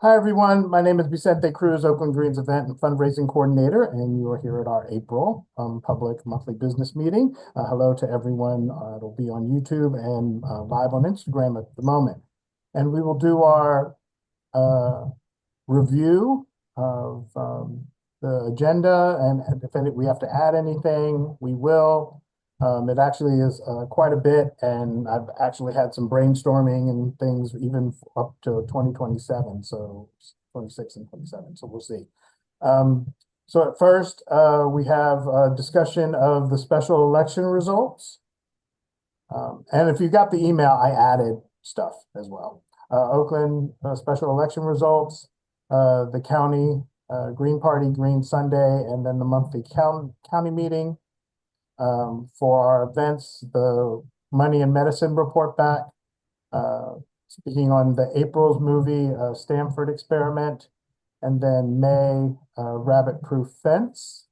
Hi, everyone. My name is Vicente Cruz, Oakland Greens Event and Fundraising Coordinator, and you are here at our April public monthly business meeting. Hello to everyone. It'll be on YouTube and live on Instagram at the moment. And we will do our uh, review of the agenda, and if we have to add anything, we will. It actually is quite a bit, and I've actually had some brainstorming and things even up to 2027, so 26 and 27, so we'll see. So at first, we have a discussion of the special election results. And if you got the email, I added stuff as well. Oakland special election results, the county Green Party Green Sunday, and then the monthly county meeting. For our events, the Money and Medicine report back. Speaking on the April's movie, Stanford experiment, and then May, rabbit proof fence.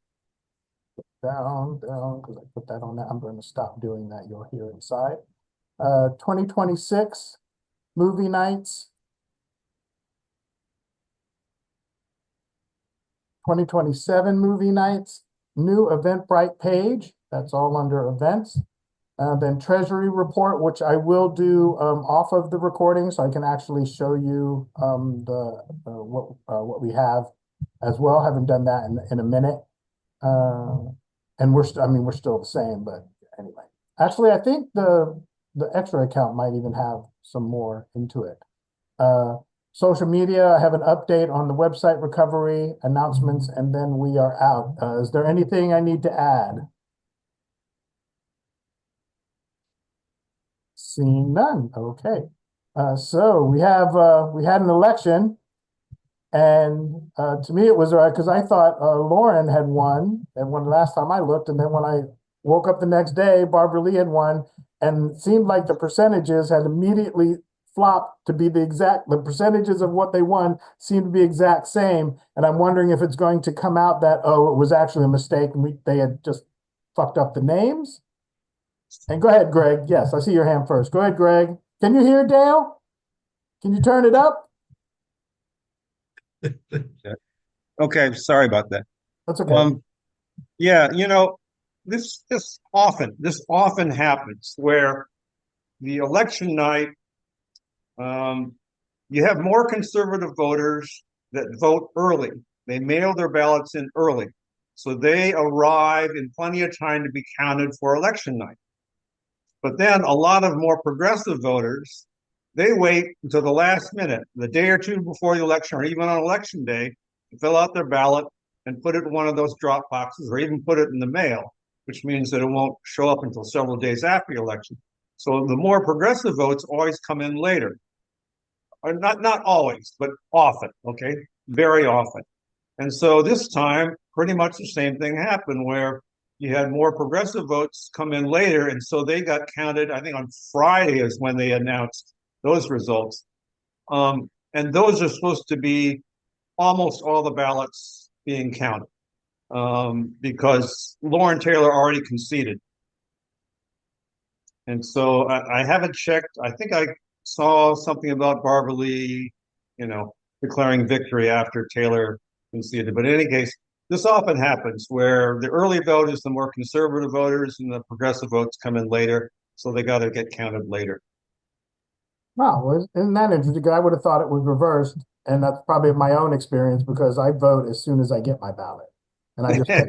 Down, because I put that on that. I'm going to stop doing that. You'll hear inside. 2026 movie nights. 2027 movie nights. New Eventbrite page. That's all under events. Then Treasury Report, which I will do off of the recording, so I can actually show you what we have as well. Haven't done that in a minute. And we're still the same, but anyway. Actually, I think the extra account might even have some more into it. Social media, I have an update on the website recovery announcements, and then we are out. Is there anything I need to add? Seeing none. Okay. So we had an election, and to me it was all right because I thought Lauren had won, and when last time I looked, and then when I woke up the next day, Barbara Lee had won, and it seemed like the percentages had immediately flopped to be the percentages of what they won seemed to be exact same, and I'm wondering if it's going to come out that it was actually a mistake and they had just fucked up the names. And go ahead, Greg. Yes, I see your hand first. Go ahead, Greg. Can you hear Dale? Can you turn it up? Okay, sorry about that. That's okay. Um, yeah, this often happens where the election night, um, you have more conservative voters that vote early. They mail their ballots in early, so they arrive in plenty of time to be counted for election night. But then a lot of more progressive voters, they wait until the last minute, the day or two before the election, or even on election day, to fill out their ballot and put it in one of those drop boxes, or even put it in the mail, which means that it won't show up until several days after the election. So the more progressive votes always come in later, or not always, but often. Okay, very often. And so this time, pretty much the same thing happened where you had more progressive votes come in later. And so they got counted, I think on Friday is when they announced those results. And those are supposed to be almost all the ballots being counted because Lauren Taylor already conceded. And so I haven't checked. I think I saw something about Barbara Lee, declaring victory after Taylor conceded. But in any case, this often happens where the early vote is the more conservative voters and the progressive votes come in later. So they got to get counted later. Wow, well, isn't that interesting? I would have thought it was reversed, and that's probably my own experience because I vote as soon as I get my ballot, and I just pick.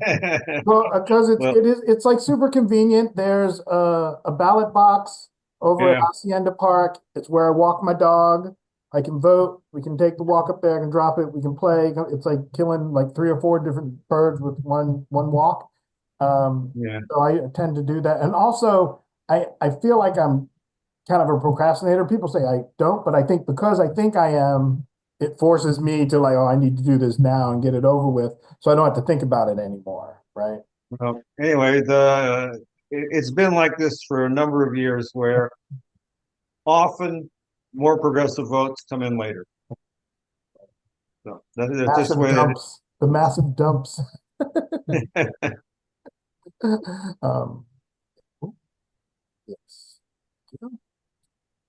Well, because Well, it's like super convenient. There's a ballot box over at yeah, Hacienda Park. It's where I walk my dog. I can vote. We can take the walk up there and drop it. We can play. It's like killing like three or four different birds with one walk. yeah. So I tend to do that. And also, I feel like I'm kind of a procrastinator. People say I don't, but I think because I think I am, it forces me to like, oh, I need to do this now and get it over with, so I don't have to think about it anymore, right? Well, anyway, it's been like this for a number of years where often more progressive votes come in later. So that's just the Massive way that dumps, the massive dumps. it Um, yes.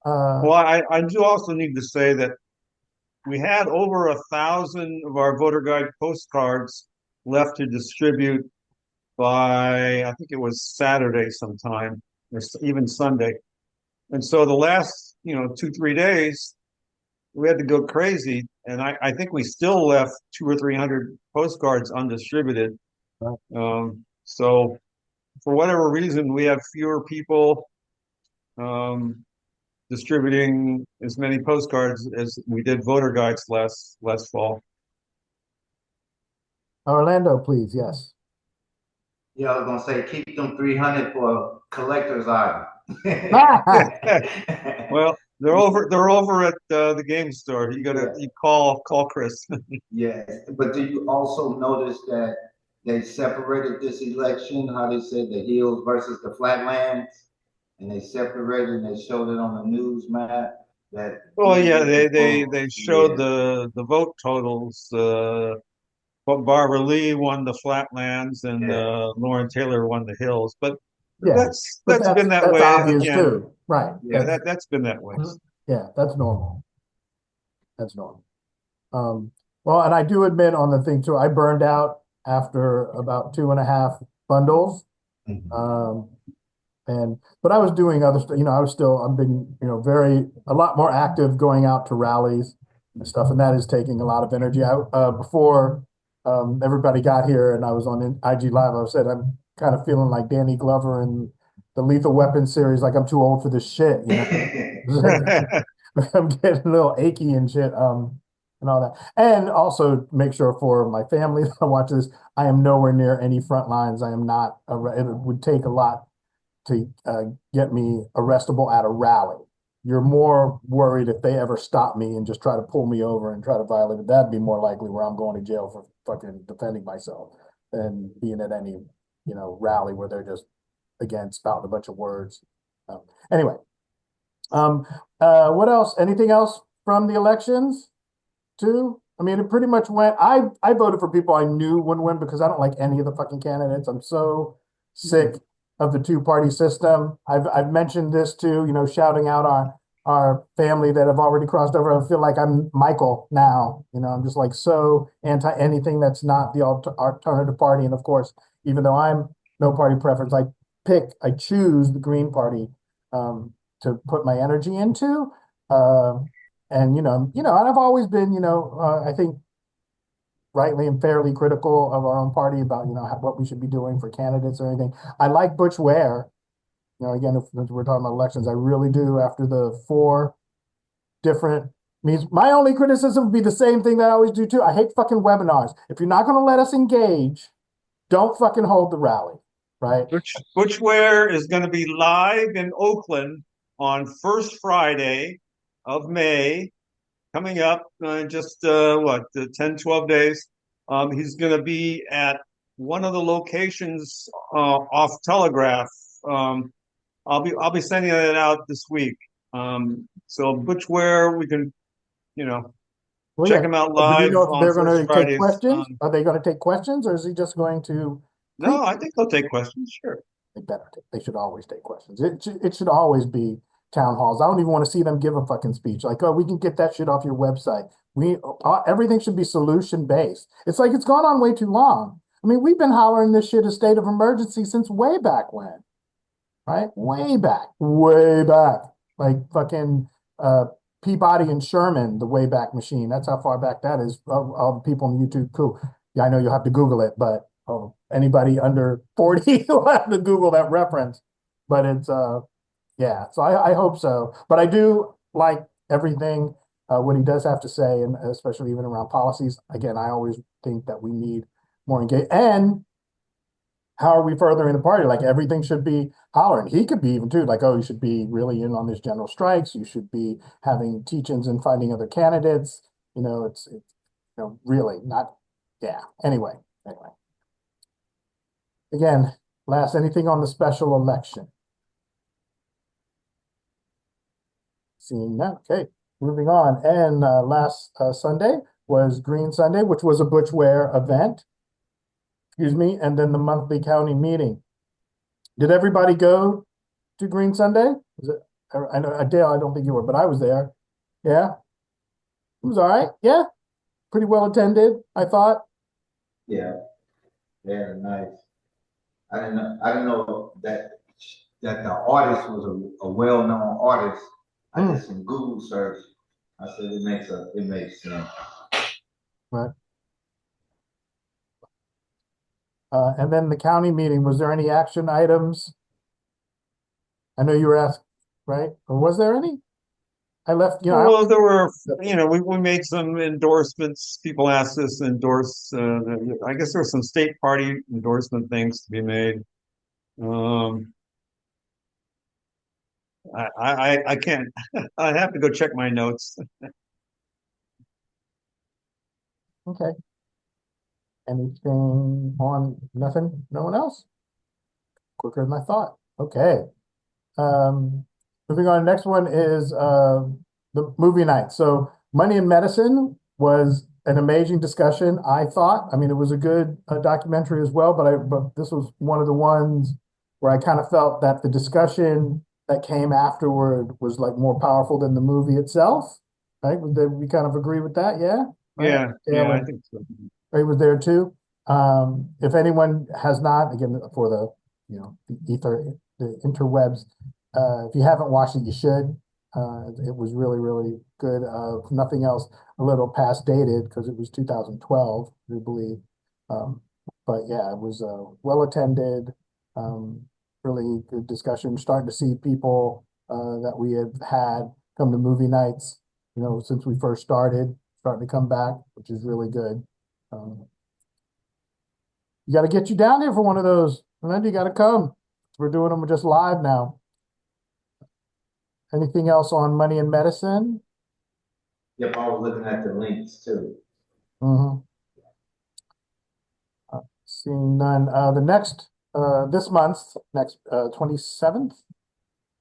Well, Uh, I do also need to say that we had over 1,000 of our voter guide postcards left to distribute by, I think it was Saturday sometime, or even Sunday. And so the last, 2, 3 days, we had to go crazy. And I think we still left 200 or 300 postcards undistributed. So for whatever reason, we have fewer people um, distributing as many postcards as we did voter guides last fall. Orlando, please. Yes. Yeah, I was gonna say keep them 300 for a collector's item. Well, they're over at the game store. You call Chris. Yes, but do you also notice that they separated this election? How they said the hills versus the flatlands, and they separated and they showed it on the news map. That Well, yeah, they showed the vote totals. But Barbara Lee won the flatlands and Lauren Taylor won the hills. But Yeah, that's been that that's way obvious again. too, right? Yeah, that's been that way. Yeah, that's normal. That's normal. Well, and I do admit on the thing too, I burned out after about 2.5 bundles. Um, but I was doing other stuff, I've been, a lot more active going out to rallies and stuff, and that is taking a lot of energy. Before everybody got here and I was on IG Live, I said I'm kind of feeling like Danny Glover in the Lethal Weapon series, like I'm too old for this shit, I'm getting a little achy and shit, and all that. And also make sure for my family that watch this, I am nowhere near any front lines. I am not, it would take a lot to get me arrestable at a rally. You're more worried if they ever stop me and just try to pull me over and try to violate it. That'd be more likely where I'm going to jail for fucking defending myself than being at any, rally where they're just, again, spouting a bunch of words. Anyway, what else? Anything else from the elections too? I mean, it pretty much went, I voted for people I knew wouldn't win because I don't like any of the fucking candidates. I'm so sick of the two-party system. I've mentioned this too, shouting out our family that have already crossed over. I feel like I'm Michael now. I'm just like so anti anything that's not the alternative party. And of course, even though I'm no party preference, I choose the Green Party to put my energy into. And and I've always been, I think rightly and fairly critical of our own party about, what we should be doing for candidates or anything. I like Butch Ware. Again, if we're talking about elections, I really do. After the 4 different means, my only criticism would be the same thing that I always do too. I hate fucking webinars. If you're not going to let us engage, don't fucking hold the rally, right? Butch Ware is going to be live in Oakland on first Friday of May, coming up just 10, 12 days. He's going to be at one of the locations off Telegraph. I'll be sending it out this week. So Butch Ware, we can, check him out live. Do you know if they're going to Fridays. take questions? Are they going to take questions, or is he just going to? No, I think they'll take questions. Sure. They should always take questions. It should always be town halls. I don't even want to see them give a fucking speech. Like, oh, we can get that shit off your website. Everything should be solution based. It's like it's gone on way too long. I mean, we've been hollering this shit a state of emergency since way back when, right? Way back. Like fucking Peabody and Sherman, the Wayback Machine. That's how far back that is. All the people on YouTube, cool. Yeah, I know you'll have to Google it, but anybody under 40 will have to Google that reference. But it's yeah, so I hope so. But I do like everything what he does have to say, and especially even around policies. Again, I always think that we need more engagement. And how are we furthering the party? Like everything should be hollering. He could be even too, like, oh, you should be really in on this general strikes. You should be having teach-ins and finding other candidates. It's really not, yeah. Anyway. Again, last, anything on the special election? Seeing that, okay, moving on. And last Sunday was Green Sunday, which was a Butch Ware event. Excuse me, and then the monthly county meeting. Did everybody go to Green Sunday? Was it? I know, Adele, I don't think you were, but I was there. Yeah. It was all right. Yeah, pretty well attended, I thought. Yeah, yeah, nice. I didn't know that the artist was a well-known artist. I did Mm, some Google search. I said it makes sense. right. And then the county meeting, was there any action items? I know you were asked, right? Or was there any? I left, Well, there were, I, we made some endorsements. People asked us to endorse, I guess there were some state party endorsement things to be made. Um, I can't, I have to go check my notes. okay. Anything on, nothing? No one else? Quicker than I thought. Okay. Um, moving on, next one is the movie night. So Money in Medicine was an amazing discussion, I thought. I mean, it was a good documentary as well, but this was one of the ones where I kind of felt that the discussion that came afterward was like more powerful than the movie itself. Right? We kind of agree with that, yeah? Right? Yeah, I Taylor think so. Ray was there too. If anyone has not, again, for the, the the interwebs, if you haven't watched it, you should. It was really, really good. If nothing else, a little past dated because it was 2012, we believe. Um, but yeah, it was well attended, um, really good discussion. Starting to see people that we have had come to movie nights, since we first started, starting to come back, which is really good. Um, you got to get you down there for one of those, and then you got to come. We're doing them just live now. Anything else on Money and Medicine? Yep, I was looking at the links too. Mm-hmm. Seeing none. The next, this month, next 27th,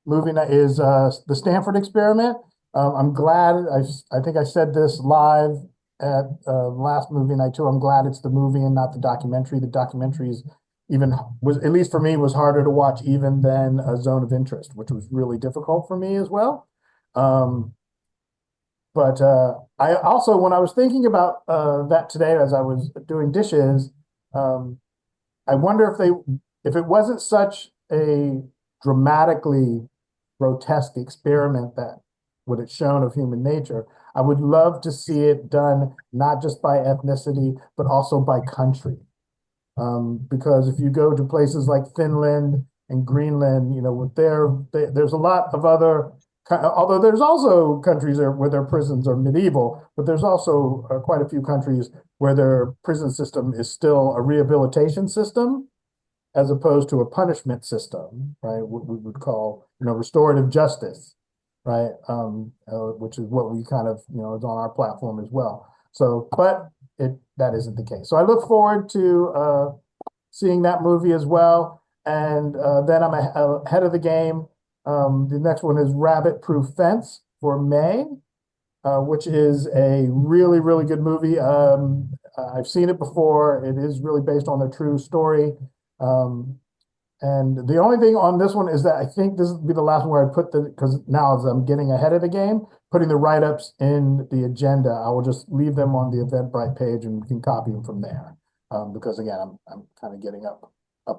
movie night is the Stanford experiment. I'm glad, I think I said this live at last movie night too. I'm glad it's the movie and not the documentary. The documentary is even was, at least for me, was harder to watch even than a Zone of Interest, which was really difficult for me as well. Um, but I also, when I was thinking about that today as I was doing dishes, um, I wonder if it wasn't such a dramatically grotesque experiment that what it's shown of human nature, I would love to see it done not just by ethnicity, but also by country. Because if you go to places like Finland and Greenland, with there's a lot of other, although there's also countries where their prisons are medieval, but there's also quite a few countries where their prison system is still a rehabilitation system as opposed to a punishment system, right? What we would call, restorative justice, right? Which is what we kind of, is on our platform as well. So, but that isn't the case. So I look forward to seeing that movie as well. And then I'm ahead of the game. The next one is Rabbit Proof Fence for May, which is a really, really good movie. I've seen it before. It is really based on a true story. Um, and the only thing on this one is that I think this will be the last one where I put because now as I'm getting ahead of the game, putting the write-ups in the agenda, I will just leave them on the Eventbrite page and we can copy them from there. Because again, I'm kind of getting up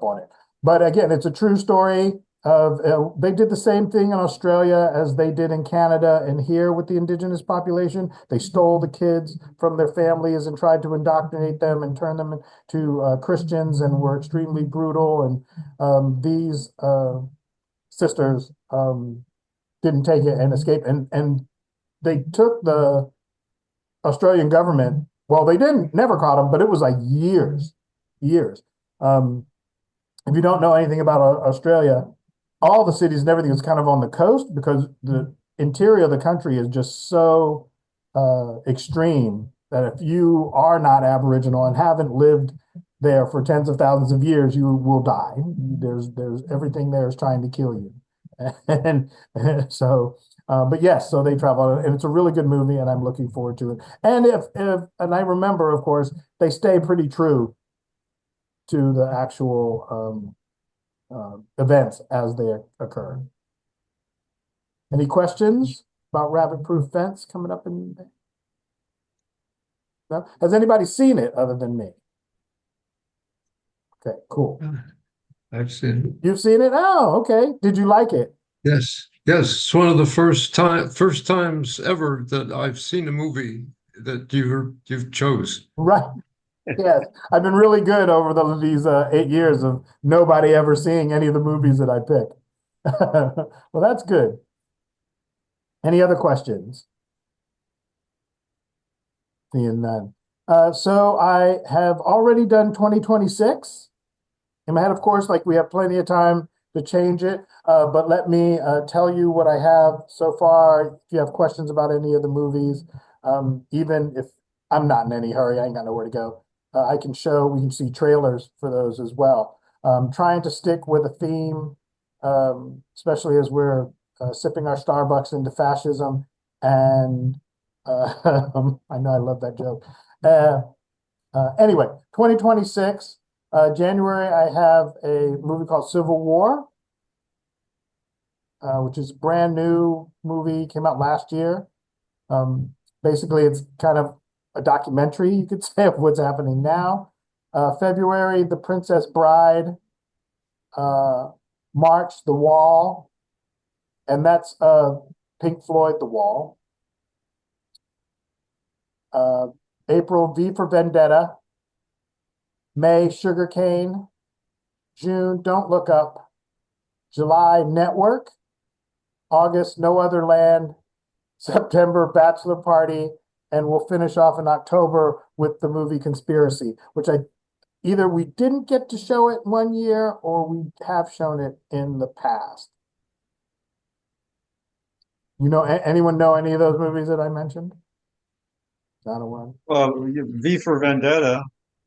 on it. But again, it's a true story of they did the same thing in Australia as they did in Canada and here with the indigenous population. They stole the kids from their families and tried to indoctrinate them and turn them into Christians and were extremely brutal. And these sisters didn't take it and escaped. And they took the Australian government. Well, they didn't never caught them, but it was like years. Um, if you don't know anything about Australia, all the cities and everything is kind of on the coast because the interior of the country is just so extreme that if you are not Aboriginal and haven't lived there for tens of thousands of years, you will die. There's everything there is trying to kill you. And so, but yes, so they travel, and it's a really good movie, and I'm looking forward to it. And and I remember, of course, they stay pretty true to the actual events as they occur. Any questions about rabbit-proof fence coming up in May? No? Has anybody seen it other than me? Okay, cool. I've seen. You've seen it? Oh, okay. Did you like it? Yes, yes. It's one of the first times ever that I've seen a movie that you've chose. Right. Yes. I've been really good over these 8 years of nobody ever seeing any of the movies that I pick. Well, that's good. Any other questions? Seeing none. So I have already done 2026. In my head, of course, like we have plenty of time to change it. But let me tell you what I have so far. If you have questions about any of the movies, even if I'm not in any hurry, I ain't got nowhere to go. We can see trailers for those as well. Trying to stick with a theme, especially as we're sipping our Starbucks into fascism. And I know I love that joke. Anyway, 2026. January, I have a movie called Civil War, which is a brand new movie, came out last year. Basically, it's kind of a documentary, you could say, of what's happening now. February, The Princess Bride. March, The Wall, and that's Pink Floyd, The Wall. April, V for Vendetta. May, Sugarcane. June, Don't Look Up. July, Network. August, No Other Land. September, Bachelor Party. And we'll finish off in October with the movie Conspiracy, which either we didn't get to show it one year or we have shown it in the past. Anyone know any of those movies that I mentioned? Not a one. Well, V for Vendetta,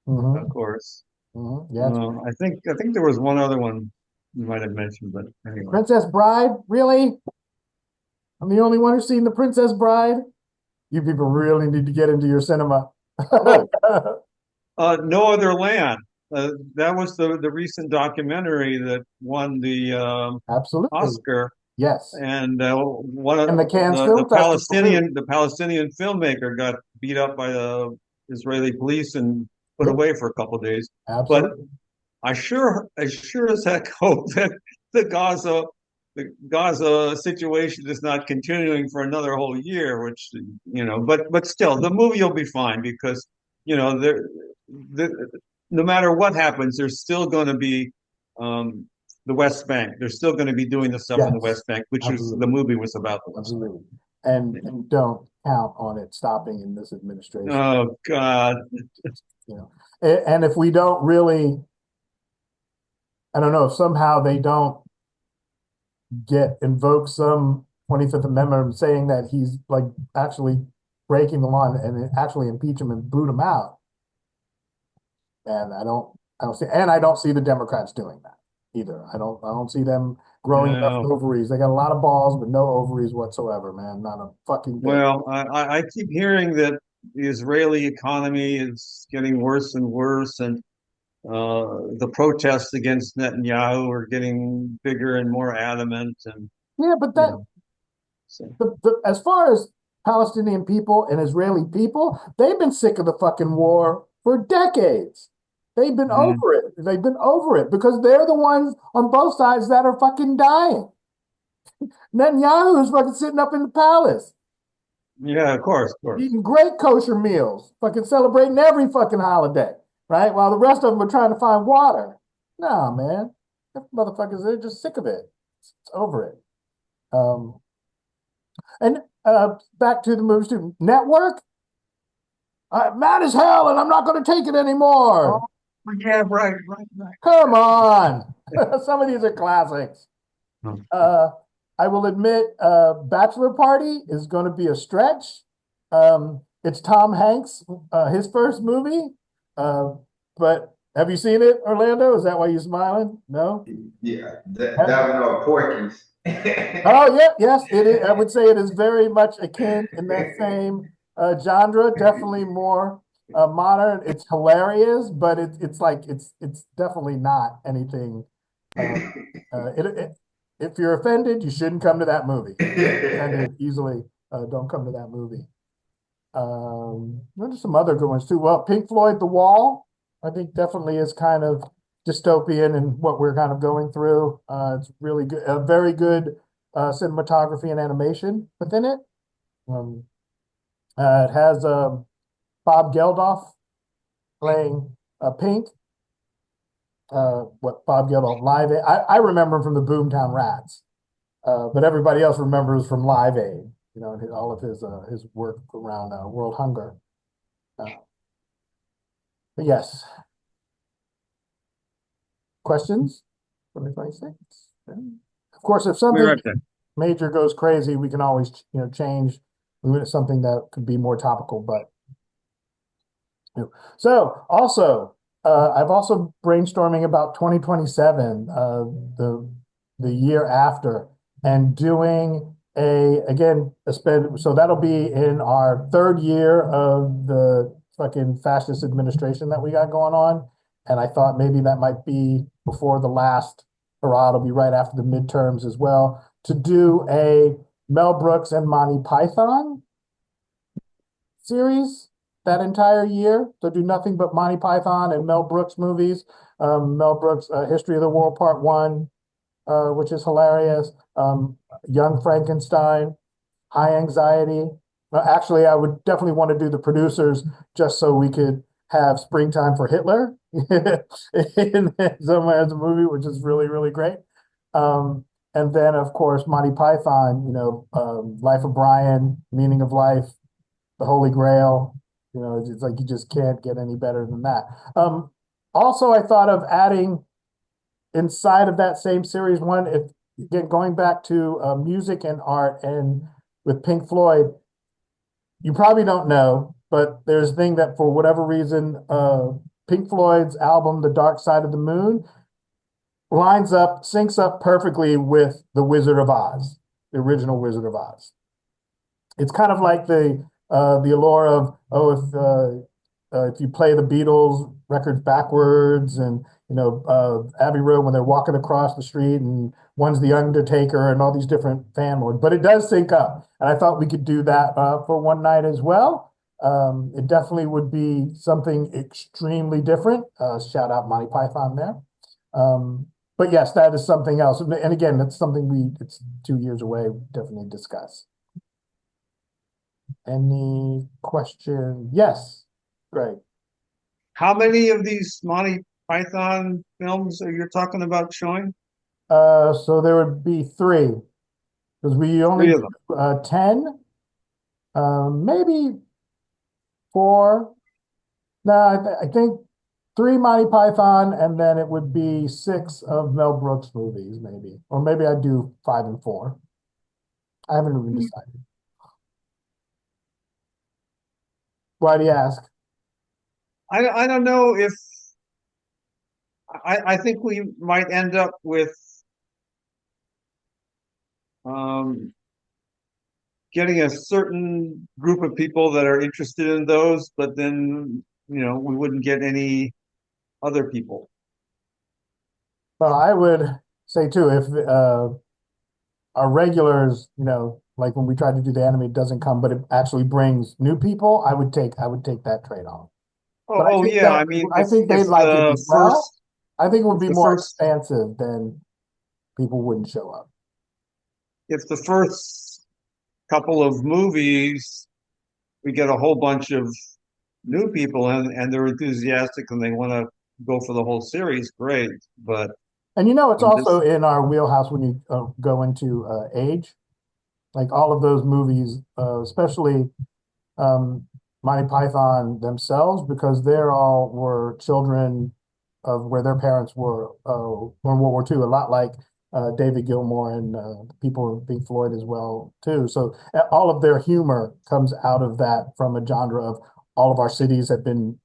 Mhm, of course. Yeah, I think there was one other one you might have mentioned, but anyway. Princess Bride, really? I'm the only one who's seen The Princess Bride? You people really need to get into your cinema. No Other Land. That was the recent documentary that won the Absolutely. Oscar, Yes. and one of And the Cannes the Film Festival, too. Palestinian filmmaker got beat up by the Israeli police and put Yep. away for a couple of days. But Absolutely. I sure as heck hope that the Gaza situation is not continuing for another whole year, which but still the movie will be fine because there no matter what happens, there's still going to be the West Bank. They're still going to be doing the stuff in the Yes. West Bank, which is Absolutely. the movie was about the West Bank. Absolutely. And don't count on it stopping in this administration. Oh God. And if we don't really, I don't know, if somehow they don't invoke some 25th Amendment saying that he's like actually breaking the law and actually impeach him and boot him out. And I don't see the Democrats doing that either. I don't see them growing enough ovaries. They got a lot of balls, but no ovaries whatsoever, man. Not a fucking bit. Well, I keep hearing that the Israeli economy is getting worse and worse, and the protests against Netanyahu are getting bigger and more adamant. And yeah, but as far as Palestinian people and Israeli people, they've been sick of the fucking war for decades. They've been over it. They've been over it because they're the ones on both sides that are fucking dying. Netanyahu is fucking sitting up in the palace. Yeah, of course. Eating great kosher meals, fucking celebrating every fucking holiday, right? While the rest of them are trying to find water. Nah, man. Motherfuckers, they're just sick of it. It's over it. And back to the movies too. Network? Mad as hell, and I'm not going to take it anymore. Oh, yeah, right. Come on. Some of these are classics. I will admit, Bachelor Party is going to be a stretch. It's Tom Hanks, his first movie. But have you seen it, Orlando? Is that why you're smiling? No? Yeah, that was Porky's. Oh, yeah, yes, it is. I would say it is very much akin in that same genre, definitely more modern. It's hilarious, but it's definitely not anything. If you're offended, you shouldn't come to that movie. Offended easily, don't come to that movie. There's some other good ones too. Well, Pink Floyd, The Wall, I think definitely is kind of dystopian in what we're kind of going through. It's really good, a very good cinematography and animation within it. Um, it has Bob Geldof playing Pink. What Bob Geldof Live Aid. I remember him from the Boomtown Rats, but everybody else remembers from Live Aid. You know, and all of his work around world hunger. But yes, questions? 2026. Of course, if We're something right there. major goes crazy, we can always change something that could be more topical. But so also, I've also brainstorming about 2027, the year after, and doing a spend. So that'll be in our third year of the fucking fascist administration that we got going on. And I thought maybe that might be before the last hurrah. It'll be right after the midterms as well, to do a Mel Brooks and Monty Python series that entire year. So do nothing but Monty Python and Mel Brooks movies. Mel Brooks, History of the World Part One, which is hilarious. Young Frankenstein, High Anxiety. Actually, I would definitely want to do the producers just so we could have Springtime for Hitler in somewhere as a movie, which is really, really great. And then, of course, Monty Python, Life of Brian, Meaning of Life, The Holy Grail. It's like you just can't get any better than that. Also, I thought of adding inside of that same series one, if again going back to music and art, and with Pink Floyd, you probably don't know, but there's a thing that for whatever reason, Pink Floyd's album, The Dark Side of the Moon, syncs up perfectly with The Wizard of Oz, the original Wizard of Oz. It's kind of like the allure of, if you play the Beatles records backwards, and Abbey Road when they're walking across the street, and one's the Undertaker and all these different fan modes, but it does sync up, and I thought we could do that for one night as well. It definitely would be something extremely different. Shout out Monty Python there. But yes, that is something else, and again, that's something it's 2 years away. We definitely discuss. Any question? Yes, great. How many of these Monty Python films are you talking about showing? So there would be three, because we only Three of do them. 10, maybe four. No, I think three Monty Python, and then it would be six of Mel Brooks movies, maybe, or maybe I'd do 5 and 4. I haven't even decided. Why do you ask? I don't know if I think we might end up with um, getting a certain group of people that are interested in those, but then we wouldn't get any other people. Well, I would say too, if our regulars, like when we try to do the anime, it doesn't come, but it actually brings new people, I would take that trade-off. Oh, But I oh think yeah. I mean, I think if they'd like it the as well. first I think it would if be the more first expansive than people wouldn't show up. if the first couple of movies we get a whole bunch of new people and they're enthusiastic and they want to go for the whole series, great. But And it's I'm also just in our wheelhouse when you go into age, like all of those movies, especially um, Monty Python themselves, because they're all were children of where their parents were in World War II, a lot like David Gilmour and people of Pink Floyd as well too. So all of their humor comes out of that, from a genre of all of our cities have been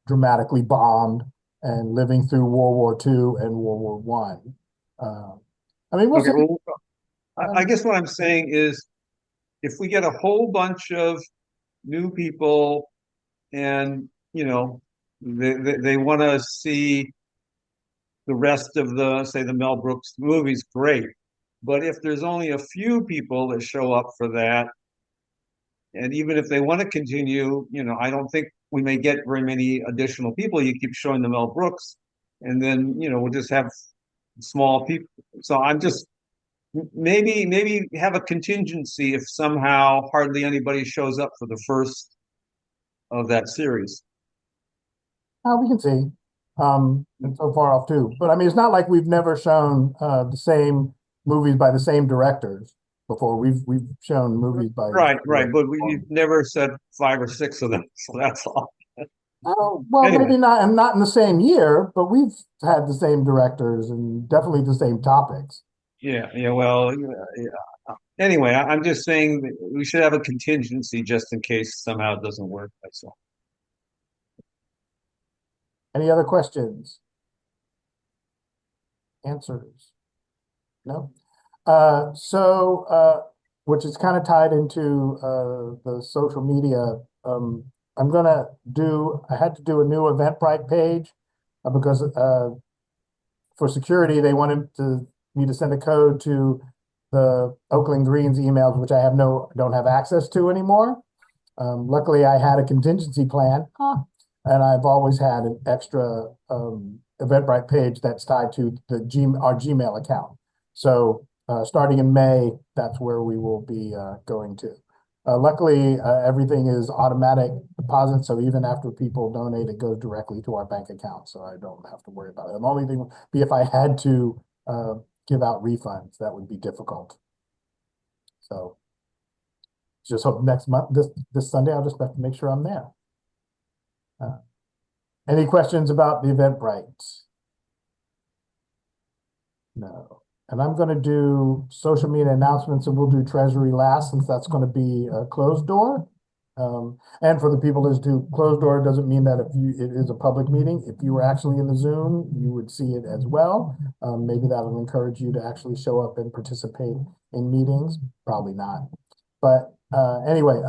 dramatically bombed and living through World War II and World War One. I mean, we'll okay. see. Well, I guess what I'm saying is if we get a whole bunch of new people and they want to see the rest of the, say, the Mel Brooks movies, great. But if there's only a few people that show up for that And even if they want to continue, I don't think we may get very many additional people. You keep showing the Mel Brooks, and then, we'll just have small people. So I'm just maybe have a contingency if somehow hardly anybody shows up for the first of that series. We can see. And so far off too. But I mean, it's not like we've never shown the same movies by the same directors before. We've shown movies by Right, but we've never said 5 or 6 of them, so that's all. Oh, well, Anyway. maybe not, and not in the same year, but we've had the same directors and definitely the same topics. Yeah, well, yeah. Anyway, I'm just saying that we should have a contingency just in case somehow it doesn't work. That's all. Any other questions? Answers? No? Which is kind of tied into the social media. I had to do a new Eventbrite page because for security, they wanted me to send a code to the Oakland Greens emails, which I don't have access to anymore. Luckily, I had a contingency plan, and I've always had an extra Eventbrite page that's tied to our Gmail account. So starting in May, that's where we will be going to. Luckily, everything is automatic deposit, so even after people donate, it goes directly to our bank account, so I don't have to worry about it. The only thing would be if I had to give out refunds, that would be difficult. So just hope next month, this Sunday, I'll just have to make sure I'm there. Any questions about the Eventbrite? No. And I'm going to do social media announcements, and we'll do Treasury last, since that's going to be a closed door. And for the people that do closed door, doesn't mean that it is a public meeting. If you were actually in the Zoom, you would see it as well. Maybe that'll encourage you to actually show up and participate in meetings. Probably not. But anyway,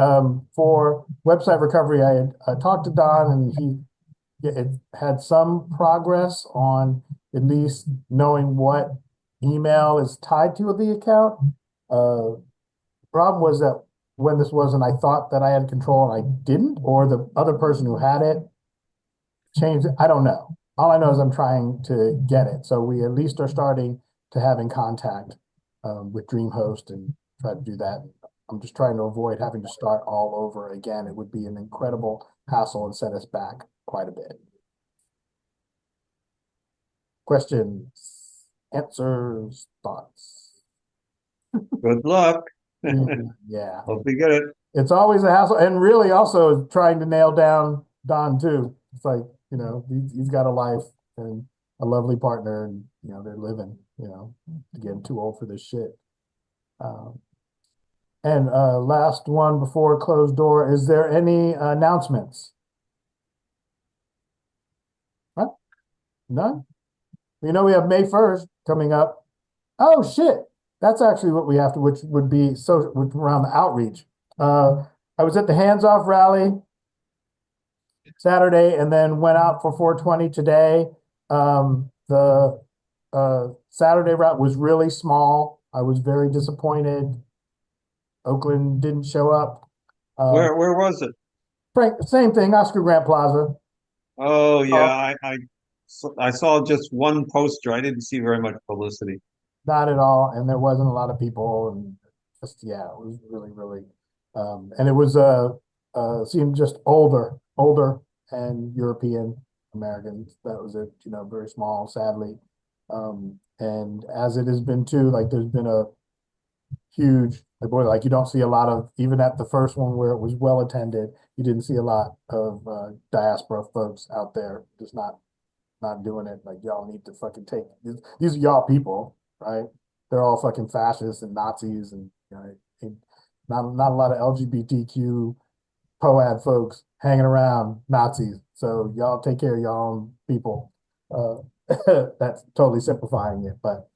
for website recovery, I had talked to Don, and it had some progress on at least knowing what email is tied to the account. Problem was that when this wasn't, I thought that I had control and I didn't, or the other person who had it changed it. I don't know. All I know is I'm trying to get it. So we at least are starting to having contact with DreamHost and try to do that. I'm just trying to avoid having to start all over again. It would be an incredible hassle and set us back quite a bit. Questions? Answers, thoughts. Good luck. Yeah. Hope you get it. It's always a hassle, and really also trying to nail down Don too. It's like, he's got a life and a lovely partner, and they're living, getting too old for this shit. And last one before closed door, is there any announcements? Huh? None? We have May 1st coming up. Oh shit. That's actually what we have to, which would be around the outreach. I was at the Hands Off rally Saturday and then went out for 420 today. The Saturday route was really small. I was very disappointed. Oakland didn't show up. Where was it? Frank, same thing, Oscar Grant Plaza. Oh yeah, I saw just one poster. I didn't see very much publicity. Not at all, and there wasn't a lot of people, and just it was really, really, and it was seemed just older and European Americans. That was it, very small, sadly, and as it has been too, like there's been a huge, like you don't see a lot of, even at the first one where it was well attended, you didn't see a lot of diaspora folks out there, just not doing it. Like, y'all need to fucking take these are y'all people, right? They're all fucking fascists and Nazis, and not a lot of LGBTQ POAD folks hanging around Nazis. So y'all take care of your own people. That's totally simplifying it, but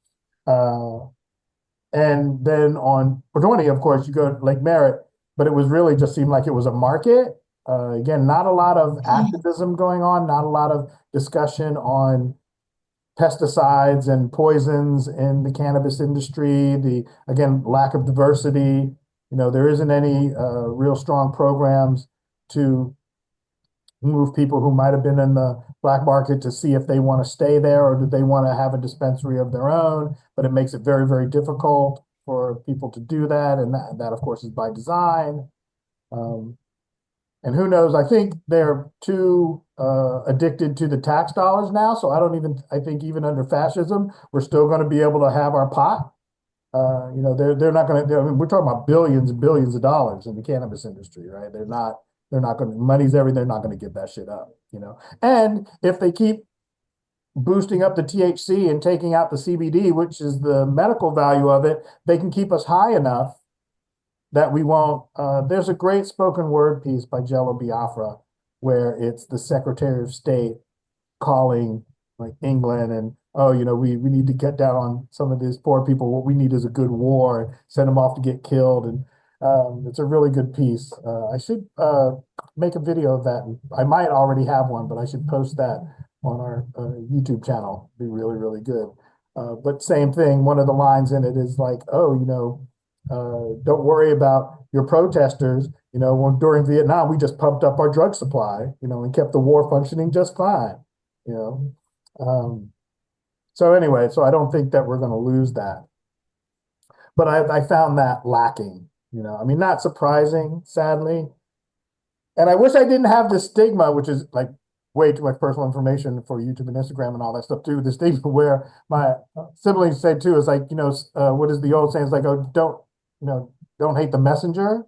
and then on 420, of course, you go to Lake Merritt, but it was really just seemed like it was a market. Again, not a lot of activism going on, not a lot of discussion on pesticides and poisons in the cannabis industry, again, lack of diversity. There isn't any real strong programs to move people who might have been in the black market to see if they want to stay there or do they want to have a dispensary of their own. But it makes it very, very difficult for people to do that. And that of course, is by design. Um, and who knows? I think they're too addicted to the tax dollars now. So I think even under fascism, we're still going to be able to have our pot. They're not going to, I mean, we're talking about billions and billions of dollars in the cannabis industry, right? They're not going to, money's everything. They're not going to give that shit up. And if they keep boosting up the THC and taking out the CBD, which is the medical value of it, they can keep us high enough that we won't. There's a great spoken word piece by Jello Biafra where it's the Secretary of State calling like England and, oh, we need to get down on some of these poor people. What we need is a good war and send them off to get killed. And it's a really good piece. I should make a video of that. I might already have one, but I should post that on our YouTube channel. It'd be really, really good. But same thing, one of the lines in it is like, oh, don't worry about your protesters. When during Vietnam, we just pumped up our drug supply, and kept the war functioning just fine. So anyway, so I don't think that we're going to lose that. But I found that lacking, I mean, not surprising, sadly. And I wish I didn't have this stigma, which is like way too much personal information for YouTube and Instagram and all that stuff too. The stigma where my siblings say too is like, what is the old saying? It's like, oh, don't hate the messenger.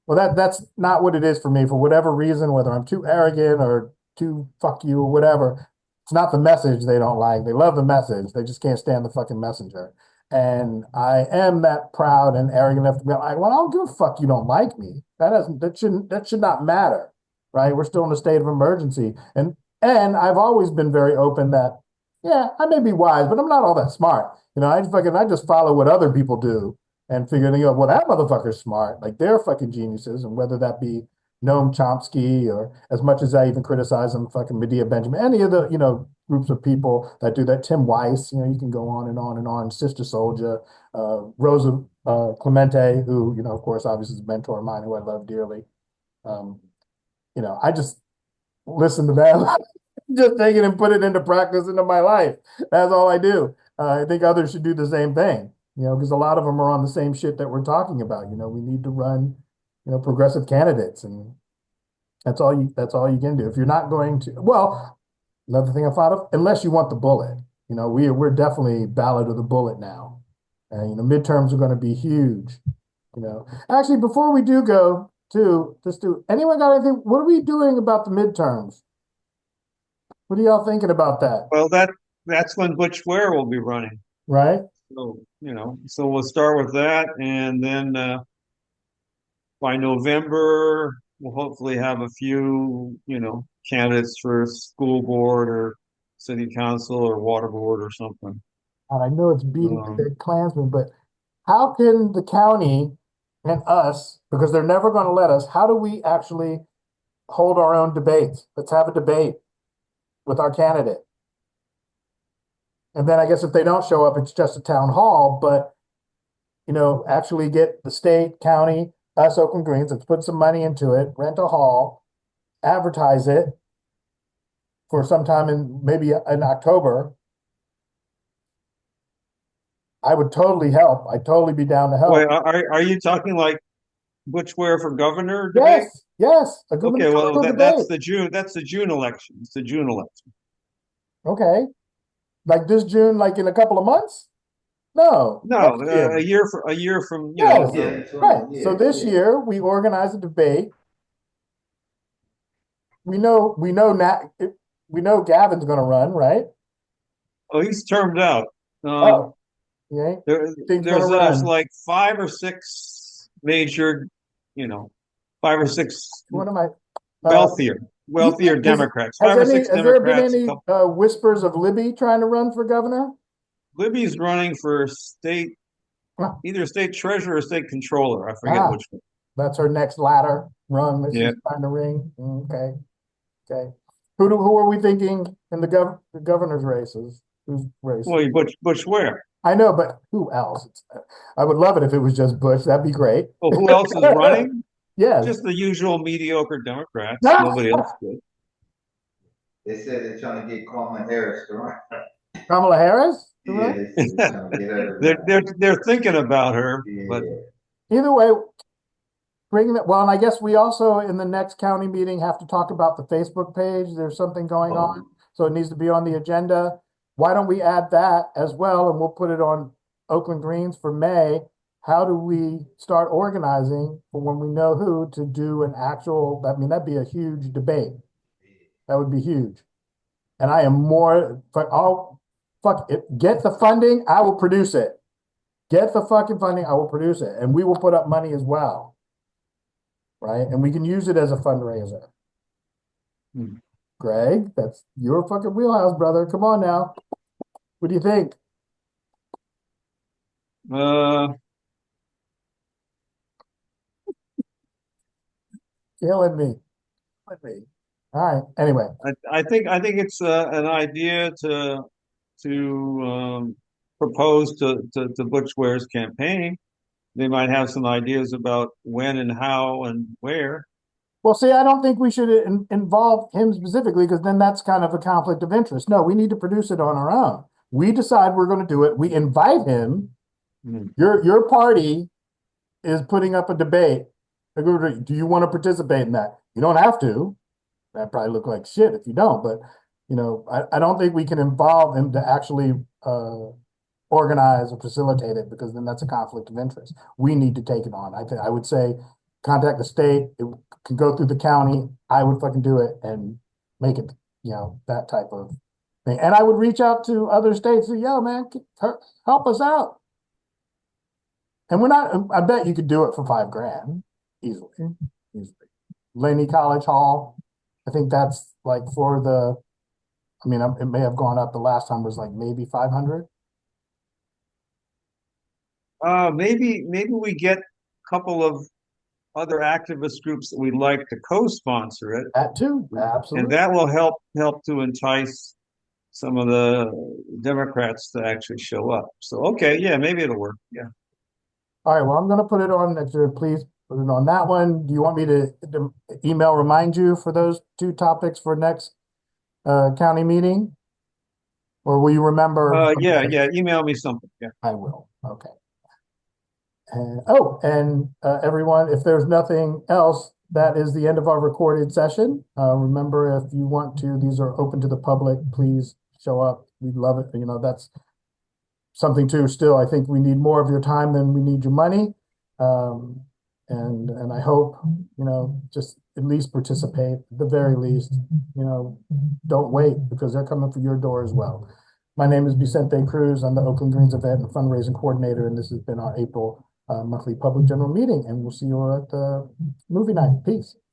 Well, that's not what it is for me for whatever reason, whether I'm too arrogant or too fuck you or whatever. It's not the message they don't like. They love the message. They just can't stand the fucking messenger. And I am that proud and arrogant enough to be like, well, I don't give a fuck you don't like me. That should not matter, right? We're still in a state of emergency. And I've always been very open that, yeah, I may be wise, but I'm not all that smart. I just follow what other people do and figure, well, that motherfucker's smart. Like they're fucking geniuses. And whether that be Noam Chomsky, or as much as I even criticize him, fucking Medea Benjamin, any of the, groups of people that do that, Tim Weiss, you can go on and on and on, Sister Soldier, Rosa Clemente, who, of course, obviously is a mentor of mine who I love dearly. I just listen to that, just take it and put it into practice into my life. That's all I do. I think others should do the same thing, because a lot of them are on the same shit that we're talking about. We need to run progressive candidates, and that's all you can do. If you're not going to, well, another thing I thought of, unless you want the bullet, we're definitely ballot or the bullet now, and midterms are going to be huge. Actually, before we do go to anyone got anything? What are we doing about the midterms? What are y'all thinking about that? Well, that's when Butch Ware will be running, right? So so we'll start with that, and then by November, we'll hopefully have a few, candidates for school board or city council or water board or something. And I know it's beating the Klansmen, but how can the county and us, because they're never going to let us, how do we actually hold our own debates? Let's have a debate with our candidate. And then I guess if they don't show up, it's just a town hall, but, actually get the state, county, us Oakland Greens, let's put some money into it, rent a hall, advertise it for sometime maybe in October. I would totally help. I'd totally be down to help. Wait, are you talking like Butch Ware for governor debate? Yes. Okay, well that's the June election. It's the June election. Okay. Like this June, like in a couple of months? No, a year from yes. Right. Yeah, So this year we organize a debate. We know Gavin's going to run, right? Oh, he's termed out. Yeah. There's like 5 or 6 major, 5 or 6 What am I? wealthier Democrats. Has there been any whispers of Libby trying to run for governor? Libby's running for either state treasurer or state controller. I forget which one. That's her next ladder rung that she's trying to ring. Okay. Who are we thinking in the governor's races? Who's race? Well, Butch Ware. I know, but who else? I would love it if it was just Bush. That'd be great. Well, who else is running? Yes. Just the usual mediocre Democrats. Nobody else good. They said they're trying to get Kamala Harris to run. Kamala Harris? Yeah, they said they're trying to get her to They're run. they're thinking about her, but Yeah. Either way, bringing that, well, and I guess we also in the next county meeting have to talk about the Facebook page. There's something going on, so it needs to be on the agenda. Why don't we add that as well, and we'll put it on Oakland Greens for May. How do we start organizing for when we know who to do an actual, I mean, that'd be a huge debate. That would be huge. And I am more, fuck it, get the funding, I will produce it. Get the fucking funding, I will produce it. And we will put up money as well. Right? And we can use it as a fundraiser. Hmm. Greg, that's your fucking wheelhouse, brother. Come on now. What do you think? Killing me. Killing me. All right. Anyway. I think it's an idea to propose to Butch Ware's campaign. They might have some ideas about when and how and where. Well, see, I don't think we should involve him specifically because then that's kind of a conflict of interest. No, we need to produce it on our own. We decide we're going to do it. We invite him. Hmm. Your party is putting up a debate. Do you want to participate in that? You don't have to. That probably look like shit if you don't. But I don't think we can involve him to actually organize or facilitate it because then that's a conflict of interest. We need to take it on. I would say contact the state. It can go through the county. I would fucking do it and make it, that type of thing. And I would reach out to other states and say, yo, man, help us out. And we're not, I bet you could do it for $5,000 easily. Laney College Hall. I think that's like for the, it may have gone up. The last time was like maybe 500. Maybe we get a couple of other activist groups that we'd like to co-sponsor it. That too, absolutely. And that will help to entice some of the Democrats to actually show up. So, okay, yeah, maybe it'll work. Yeah. All right, well, I'm going to put it on next year. Please put it on that one. Do you want me to email remind you for those two topics for next county meeting? Or will you remember? Yeah, email me something. Yeah. I will. Okay. And everyone, if there's nothing else, that is the end of our recorded session. Remember, if you want to, these are open to the public. Please show up. We'd love it. That's something too. Still, I think we need more of your time than we need your money. And I hope, just at least participate, at the very least, don't wait because they're coming for your door as well. My name is Vicente Cruz. I'm the Oakland Greens Event and Fundraising Coordinator, and this has been our April monthly public general meeting, and we'll see you at the movie night. Peace.